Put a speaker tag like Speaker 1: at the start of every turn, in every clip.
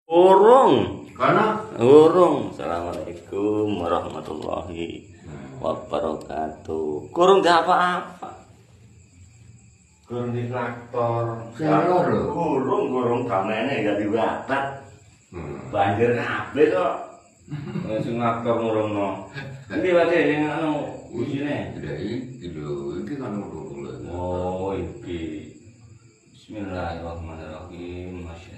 Speaker 1: Urung.
Speaker 2: Kono?
Speaker 1: Urung. Assalamualaikum warahmatullahi wabarakatuh. Kurung di apa-apa.
Speaker 2: Kurung di traktor.
Speaker 1: Kurung kamene gak diwatat. Banjir kabeh kok. Sing traktor ngurungno. Endi wae ning anu usine?
Speaker 2: Iki lho, iki kan urung lho.
Speaker 1: Oh, iki. Bismillahirrahmanirrahim. Masyaallah.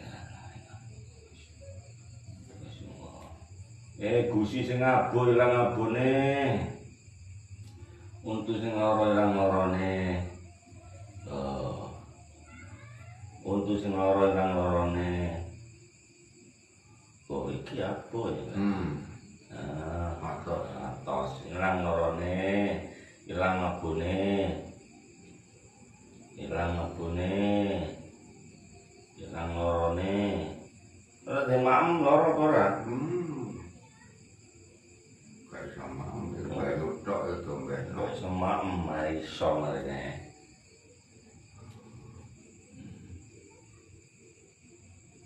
Speaker 1: Gusi sing abuh ilang abune. Untu sing lara ilang larane. Untu sing lara ilang larane. Oh, iki apa ya? Atos ilang larane, ilang abune. Ilang abune. Ilang larane. Ora demam lara apa ora? Kok semak mari iso marine.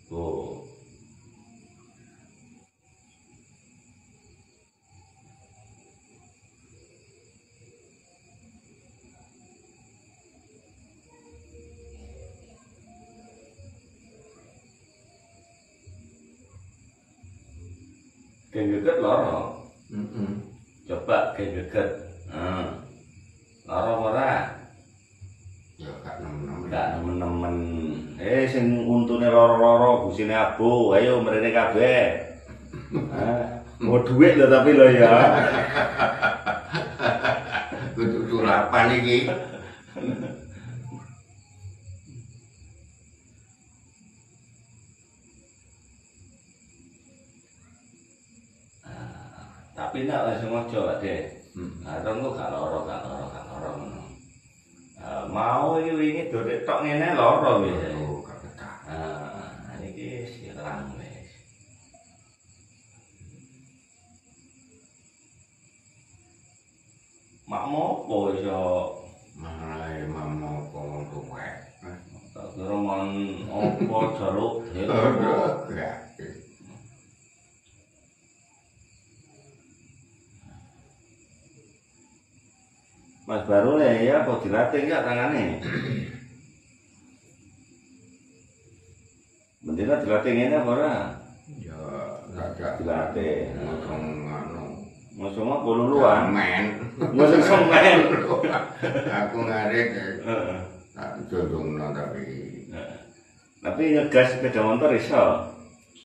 Speaker 1: Oh. Geget lara. Coba geget. Lara ora?
Speaker 2: Ya gak nemen-nemen.
Speaker 1: Gak nemen-nemen. Sing untune lara-lara, gusine abuh, ayo mrene kabeh. Mau duit lho tapi lho ya.
Speaker 2: Kudu turapan iki.
Speaker 1: Tapi nek wis ngojo deh. Rong gak lara ngono. Mau iki wingi dorek tok ngene lara wis.
Speaker 2: Oh, gak betah.
Speaker 1: Iki silang wis. Mak mopo iso
Speaker 2: Malah mamo kok tuwek.
Speaker 1: tak kira mon opo jaluk
Speaker 2: Gak.
Speaker 1: Mas baru ya apa dilatih enggak tangane? Bendina dilatih ngene apa ora?
Speaker 2: Ya gak
Speaker 1: Dilatih.
Speaker 2: ngomong anu.
Speaker 1: Mosok koluluan.
Speaker 2: Men.
Speaker 1: Mosok semen.
Speaker 2: Aku ngarep tak dodongno tapi
Speaker 1: Tapi ngegas sepeda motor iso.